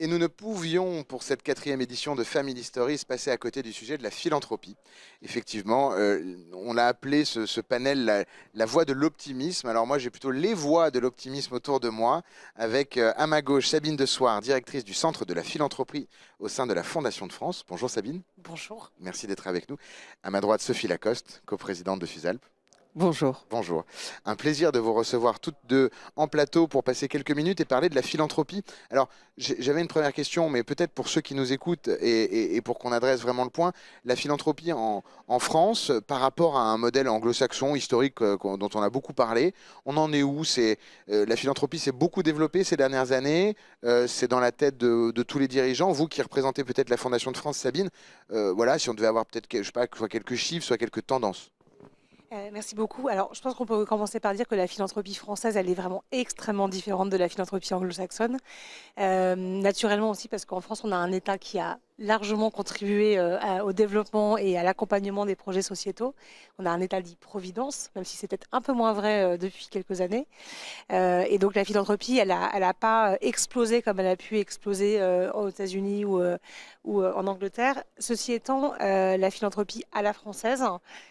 Et nous ne pouvions, pour cette 4e édition de Family Stories, passer à côté du sujet de la philanthropie. Effectivement, on a appelé ce panel la voie de l'optimisme. Alors moi, j'ai plutôt les voies de l'optimisme autour de moi, avec à ma gauche Sabine Desoir, directrice du Centre de la philanthropie au sein de la Fondation de France. Bonjour Sabine. Bonjour. Merci d'être avec nous. À ma droite, Sophie Lacoste, coprésidente de FUSALP. Bonjour. Bonjour. Un plaisir de vous recevoir toutes deux en plateau pour passer quelques minutes et parler de la philanthropie. Alors, j'avais une première question, mais peut-être pour ceux qui nous écoutent et pour qu'on adresse vraiment le point, la philanthropie en France, par rapport à un modèle anglo-saxon historique dont on a beaucoup parlé, on en est où? La philanthropie s'est beaucoup développée ces dernières années, c'est dans la tête de tous les dirigeants. Vous qui représentez peut-être la Fondation de France, Sabine, voilà, si on devait avoir peut-être, je sais pas, soit quelques chiffres, soit quelques tendances. Merci beaucoup. Alors, je pense qu'on peut commencer par dire que la philanthropie française, elle est vraiment extrêmement différente de la philanthropie anglo-saxonne. Naturellement aussi parce qu'en France, on a un État qui a largement contribué au développement et à l'accompagnement des projets sociétaux. On a un État dit providence, même si c'est peut-être un peu moins vrai depuis quelques années. Et donc la philanthropie, elle a pas explosé comme elle a pu exploser aux États-Unis ou en Angleterre. Ceci étant, la philanthropie à la française,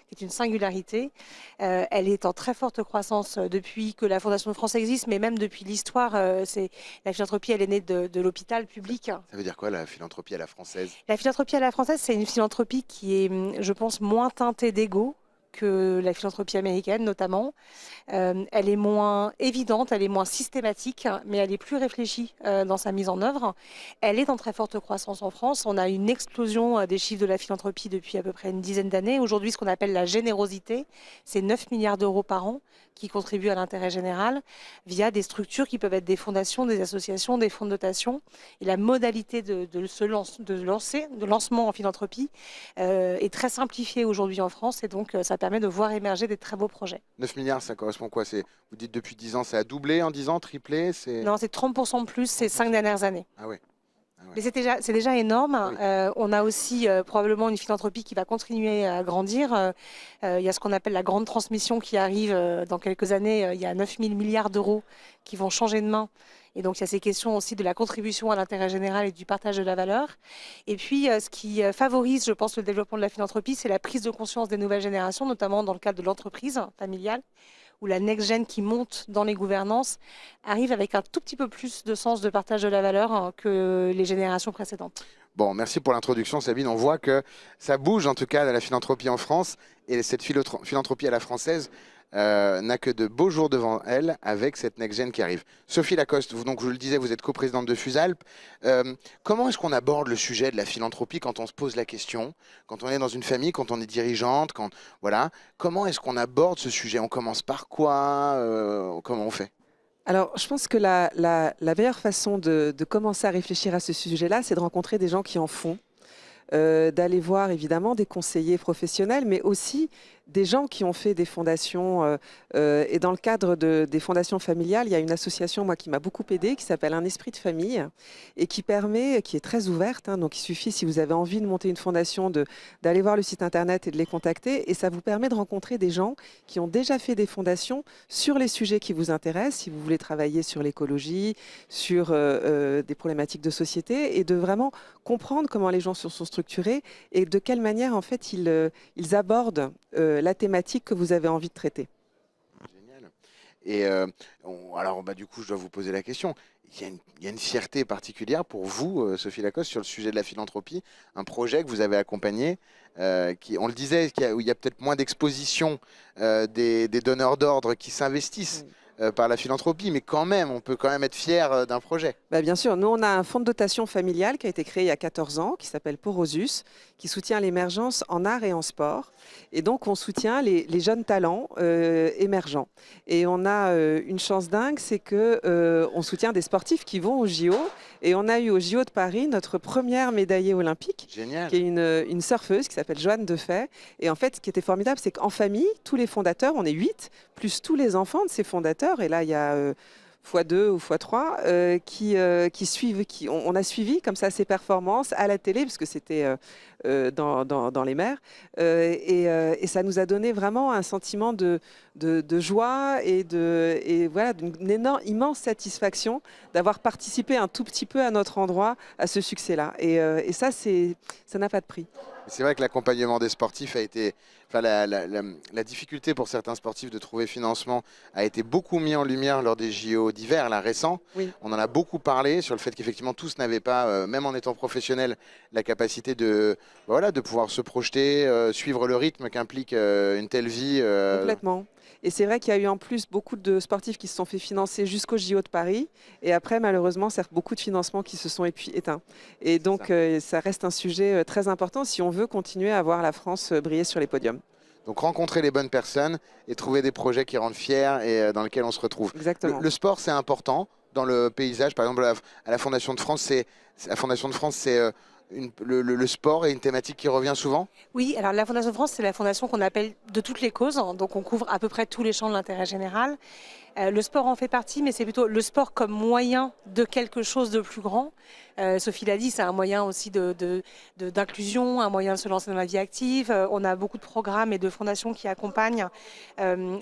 qui est une singularité, elle est en très forte croissance depuis que la Fondation de France existe, mais même depuis l'histoire. La philanthropie, elle est née de l'hôpital public. Ça veut dire quoi la philanthropie à la française? La philanthropie à la française, c'est une philanthropie qui est, je pense, moins teintée d'ego que la philanthropie américaine notamment. Elle est moins évidente, elle est moins systématique, mais elle est plus réfléchie dans sa mise en œuvre. Elle est en très forte croissance en France. On a une explosion des chiffres de la philanthropie depuis à peu près une dizaine d'années. Aujourd'hui, ce qu'on appelle la générosité, c'est 9 milliards d'euros par an qui contribuent à l'intérêt général via des structures qui peuvent être des fondations, des associations, des fonds de dotation. Et la modalité de lancement en philanthropie est très simplifiée aujourd'hui en France et donc ça permet de voir émerger des très beaux projets. 9 milliards, ça correspond à quoi? Vous dites depuis 10 ans, ça a doublé en 10 ans, triplé? Non, c'est 30% de plus ces 5 dernières années. Ah ouais. Mais c'est déjà énorme. Oui. On a aussi probablement une philanthropie qui va continuer à grandir. Il y a ce qu'on appelle la grande transmission qui arrive dans quelques années. Il y a 9 000 milliards d'euros qui vont changer de main. Et donc, il y a ces questions aussi de la contribution à l'intérêt général et du partage de la valeur. Et puis, ce qui favorise, je pense, le développement de la philanthropie, c'est la prise de conscience des nouvelles générations, notamment dans le cadre de l'entreprise familiale, où la next-gen qui monte dans les gouvernances arrive avec un tout petit peu plus de sens de partage de la valeur que les générations précédentes. Bon, merci pour l'introduction, Sabine. On voit que ça bouge, en tout cas, la philanthropie en France. Et cette philanthropie à la française n'a que de beaux jours devant elle avec cette next-gen qui arrive. Sophie Lacoste, vous, donc, je le disais, vous êtes coprésidente de FUSALP. Comment est-ce qu'on aborde le sujet de la philanthropie quand on se pose la question, quand on est dans une famille, quand on est dirigeante, voilà. Comment est-ce qu'on aborde ce sujet? On commence par quoi? Comment on fait? Alors, je pense que la meilleure façon de commencer à réfléchir à ce sujet-là, c'est de rencontrer des gens qui en font, d'aller voir évidemment des conseillers professionnels, mais aussi des gens qui ont fait des fondations. Et dans le cadre des fondations familiales, il y a une association moi, qui m'a beaucoup aidée, qui s'appelle Un Esprit de Famille, et qui est très ouverte. Donc il suffit, si vous avez envie de monter une fondation, d'aller voir le site internet et de les contacter. Et ça vous permet de rencontrer des gens qui ont déjà fait des fondations sur les sujets qui vous intéressent, si vous voulez travailler sur l'écologie, sur des problématiques de société, et de vraiment comprendre comment les gens se sont structurés et de quelle manière en fait ils abordent la thématique que vous avez envie de traiter. Génial. Et alors, du coup, je dois vous poser la question. Il y a une fierté particulière pour vous, Sophie Lacoste, sur le sujet de la philanthropie, un projet que vous avez accompagné, on le disait, où il y a peut-être moins d'exposition des donneurs d'ordre qui s'investissent par la philanthropie, mais quand même, on peut quand même être fier d'un projet. Bien sûr, nous on a un fonds de dotation familiale qui a été créé il y a 14 ans, qui s'appelle Porosus, qui soutient l'émergence en art et en sport. Et donc on soutient les jeunes talents émergents. Et on a une chance dingue, c'est qu'on soutient des sportifs qui vont au JO. Et on a eu au JO de Paris notre première médaillée olympique, Génial. Qui est une surfeuse qui s'appelle Joanne Defay. Et en fait, ce qui était formidable, c'est qu'en famille, tous les fondateurs, on est 8, plus tous les enfants de ces fondateurs. Et là, il y a x2 ou x3 qui suivent, on a suivi comme ça ces performances à la télé, parce que c'était dans les mers. Et ça nous a donné vraiment un sentiment de joie et voilà, d'une immense satisfaction d'avoir participé un tout petit peu à notre endroit à ce succès-là. Et ça n'a pas de prix. C'est vrai que l'accompagnement des sportifs a été, enfin, la difficulté pour certains sportifs de trouver financement a été beaucoup mis en lumière lors des JO d'hiver, là, récents. Oui. On en a beaucoup parlé sur le fait qu'effectivement tous n'avaient pas, même en étant professionnels, la capacité de, voilà, de pouvoir se projeter, suivre le rythme qu'implique une telle vie. Complètement. Et c'est vrai qu'il y a eu en plus beaucoup de sportifs qui se sont fait financer jusqu'au JO de Paris. Et après, malheureusement, certes, beaucoup de financements qui se sont éteints. Et donc, ça reste un sujet très important si on veut continuer à voir la France briller sur les podiums. Donc rencontrer les bonnes personnes et trouver des projets qui rendent fiers et dans lesquels on se retrouve. Exactement. Le sport, c'est important dans le paysage. Par exemple, à la Fondation de France, le sport est une thématique qui revient souvent. Oui, alors la Fondation de France, c'est la fondation qu'on appelle de toutes les causes. Donc on couvre à peu près tous les champs de l'intérêt général. Le sport en fait partie, mais c'est plutôt le sport comme moyen de quelque chose de plus grand. Sophie l'a dit, c'est un moyen aussi d'inclusion, un moyen de se lancer dans la vie active. On a beaucoup de programmes et de fondations qui accompagnent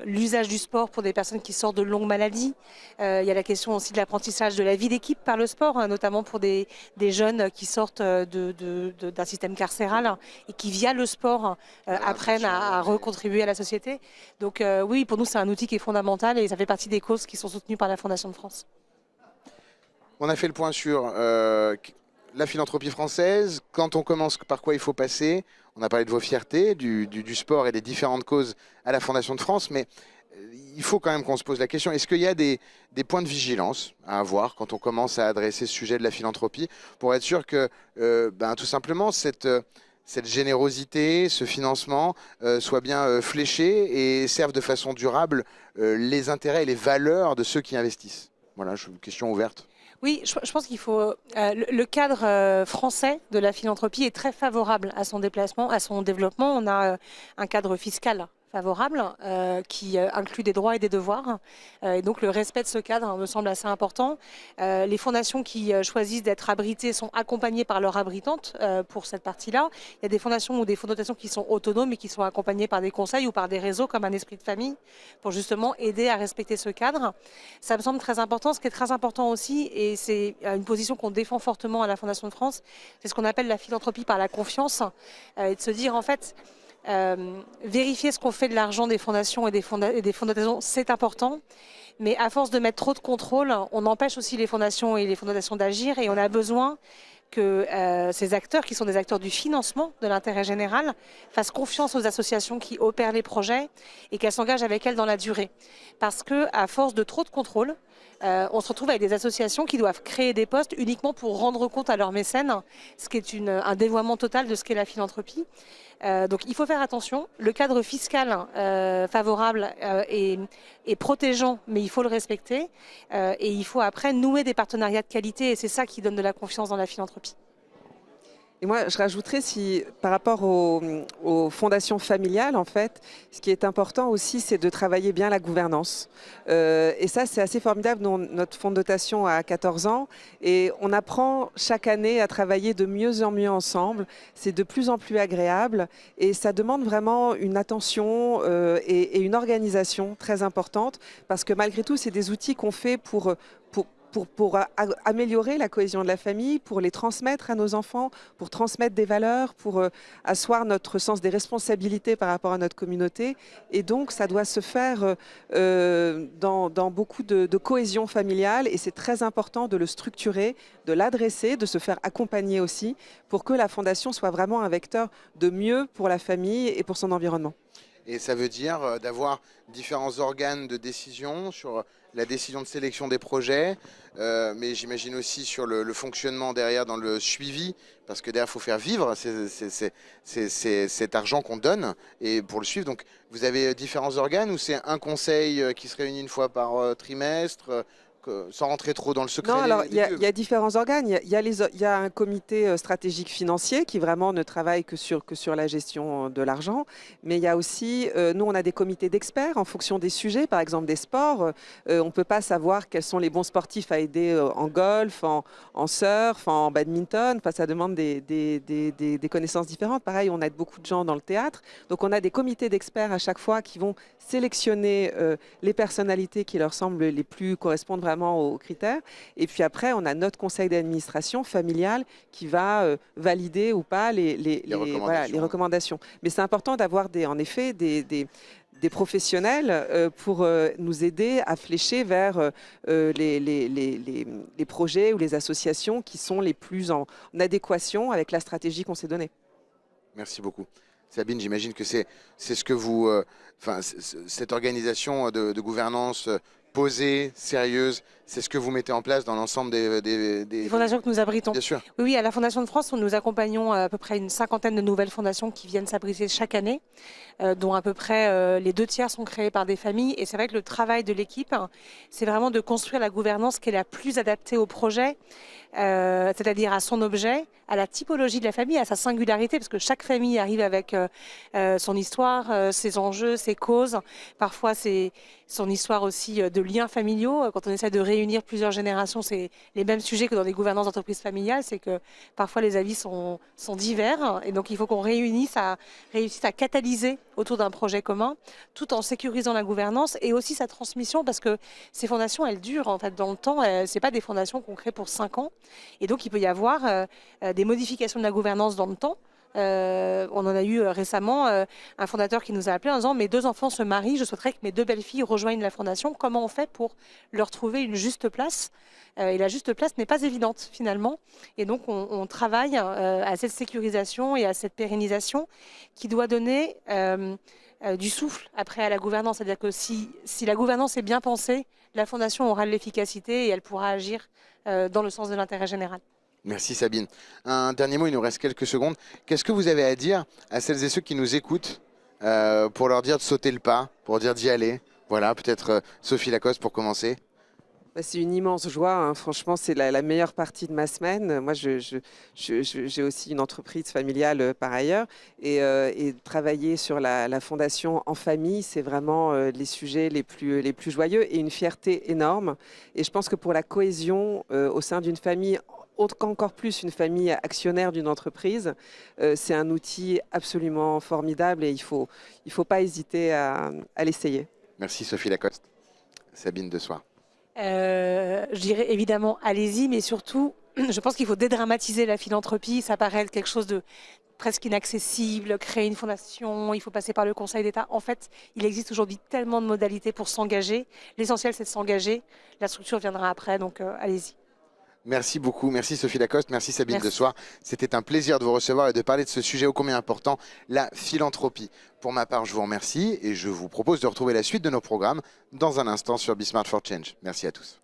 l'usage du sport pour des personnes qui sortent de longues maladies. Il y a la question aussi de l'apprentissage de la vie d'équipe par le sport, notamment pour des jeunes qui sortent d'un système carcéral et qui, via le sport, apprennent à recontribuer à la société. Donc oui, pour nous, c'est un outil qui est fondamental et ça fait partie des causes qui sont soutenues par la Fondation de France. On a fait le point sur la philanthropie française. Quand on commence, par quoi il faut passer? On a parlé de vos fiertés, du sport et des différentes causes à la Fondation de France, mais il faut quand même qu'on se pose la question, est-ce qu'il y a des points de vigilance à avoir quand on commence à adresser ce sujet de la philanthropie pour être sûr que tout simplement cette générosité, ce financement soit bien fléché et serve de façon durable les intérêts et les valeurs de ceux qui investissent? Voilà, question ouverte. Oui, je pense qu'il faut. Le cadre français de la philanthropie est très favorable à son déplacement, à son développement. On a un cadre fiscal favorable qui inclut des droits et des devoirs. Et donc le respect de ce cadre me semble assez important. Les fondations qui choisissent d'être abritées sont accompagnées par leur abritante pour cette partie-là. Il y a des fondations ou des fondations qui sont autonomes et qui sont accompagnées par des conseils ou par des réseaux comme un esprit de famille pour justement aider à respecter ce cadre. Ça me semble très important. Ce qui est très important aussi, et c'est une position qu'on défend fortement à la Fondation de France, c'est ce qu'on appelle la philanthropie par la confiance et de se dire en fait vérifier ce qu'on fait de l'argent des fondations et des fondations, c'est important. Mais à force de mettre trop de contrôle, on empêche aussi les fondations et les fondations d'agir et on a besoin que ces acteurs, qui sont des acteurs du financement de l'intérêt général, fassent confiance aux associations qui opèrent les projets et qu'elles s'engagent avec elles dans la durée. Parce qu'à force de trop de contrôle, on se retrouve avec des associations qui doivent créer des postes uniquement pour rendre compte à leurs mécènes, ce qui est un dévoiement total de ce qu'est la philanthropie. Donc il faut faire attention. Le cadre fiscal favorable est protégeant, mais il faut le respecter. Et il faut après nouer des partenariats de qualité et c'est ça qui donne de la confiance dans la philanthropie. Et moi, je rajouterais, par rapport aux fondations familiales, en fait, ce qui est important aussi, c'est de travailler bien la gouvernance. Et ça, c'est assez formidable. Notre fonds de dotation a 14 ans et on apprend chaque année à travailler de mieux en mieux ensemble. C'est de plus en plus agréable et ça demande vraiment une attention et une organisation très importante parce que malgré tout, c'est des outils qu'on fait pour améliorer la cohésion de la famille, pour les transmettre à nos enfants, pour transmettre des valeurs, pour asseoir notre sens des responsabilités par rapport à notre communauté. Et donc, ça doit se faire dans beaucoup de cohésion familiale et c'est très important de le structurer, de l'adresser, de se faire accompagner aussi pour que la Fondation soit vraiment un vecteur de mieux pour la famille et pour son environnement. Et ça veut dire d'avoir différents organes de décision sur la décision de sélection des projets, mais j'imagine aussi sur le fonctionnement derrière dans le suivi, parce que derrière, il faut faire vivre cet argent qu'on donne et pour le suivre. Donc, vous avez différents organes ou c'est un conseil qui se réunit une fois par trimestre? sans rentrer trop dans le secret. Non, alors des il y, dieux. il y a différents organes. Il y a un comité stratégique financier qui vraiment ne travaille que sur la gestion de l'argent. Mais il y a aussi, nous, on a des comités d'experts en fonction des sujets, par exemple des sports. On ne peut pas savoir quels sont les bons sportifs à aider en golf, en surf, en badminton. Enfin, ça demande des connaissances différentes. Pareil, on aide beaucoup de gens dans le théâtre. Donc, on a des comités d'experts à chaque fois qui vont sélectionner les personnalités qui leur semblent les plus correspondre vraiment aux critères. Et puis après, on a notre conseil d'administration familial qui va valider ou pas recommandations. les recommandations. Mais c'est important d'avoir en effet des professionnels pour nous aider à flécher vers les projets ou les associations qui sont les plus en adéquation avec la stratégie qu'on s'est donnée. Merci beaucoup. Sabine, j'imagine que c'est ce que vous... cette organisation de gouvernance posée, sérieuse, c'est ce que vous mettez en place dans l'ensemble des fondations que nous abritons. Bien sûr. Oui, à la Fondation de France, nous accompagnons à peu près une cinquantaine de nouvelles fondations qui viennent s'abriter chaque année, dont à peu près les 2 tiers sont créées par des familles. Et c'est vrai que le travail de l'équipe, c'est vraiment de construire la gouvernance qui est la plus adaptée au projet, c'est-à-dire à son objet, à la typologie de la famille, à sa singularité, parce que chaque famille arrive avec son histoire, ses enjeux, ses causes. Parfois, c'est son histoire aussi de liens familiaux. Quand on essaie de réunir plusieurs générations, c'est les mêmes sujets que dans des gouvernances d'entreprises familiales. C'est que parfois les avis sont divers. Et donc, il faut qu'on réussisse à catalyser autour d'un projet commun, tout en sécurisant la gouvernance et aussi sa transmission, parce que ces fondations, elles durent en fait dans le temps. C'est pas des fondations qu'on crée pour 5 ans. Et donc, il peut y avoir des modifications de la gouvernance dans le temps. On en a eu récemment un fondateur qui nous a appelé en disant: mes 2 enfants se marient, je souhaiterais que mes 2 belles-filles rejoignent la fondation. Comment on fait pour leur trouver une juste place? Et la juste place n'est pas évidente finalement. Et donc on travaille à cette sécurisation et à cette pérennisation qui doit donner du souffle après à la gouvernance. C'est-à-dire que si la gouvernance est bien pensée, la fondation aura de l'efficacité et elle pourra agir dans le sens de l'intérêt général. Merci Sabine. Un dernier mot, il nous reste quelques secondes. Qu'est-ce que vous avez à dire à celles et ceux qui nous écoutent pour leur dire de sauter le pas, pour dire d'y aller? Voilà, peut-être Sophie Lacoste pour commencer. C'est une immense joie, hein. Franchement, c'est la meilleure partie de ma semaine. Moi, j'ai aussi une entreprise familiale par ailleurs. Et travailler sur la fondation en famille, c'est vraiment les sujets les plus joyeux et une fierté énorme. Et je pense que pour la cohésion au sein d'une famille, encore plus une famille actionnaire d'une entreprise, c'est un outil absolument formidable et il faut pas hésiter à l'essayer. Merci Sophie Lacoste. Sabine Desoir. Je dirais évidemment allez-y, mais surtout, je pense qu'il faut dédramatiser la philanthropie. Ça paraît être quelque chose de presque inaccessible, créer une fondation, il faut passer par le Conseil d'État. En fait, il existe aujourd'hui tellement de modalités pour s'engager. L'essentiel, c'est de s'engager. La structure viendra après, donc allez-y. Merci beaucoup, merci Sophie Lacoste, merci Sabine Desoir. C'était un plaisir de vous recevoir et de parler de ce sujet ô combien important, la philanthropie. Pour ma part, je vous remercie et je vous propose de retrouver la suite de nos programmes dans un instant sur Be Smart for Change. Merci à tous.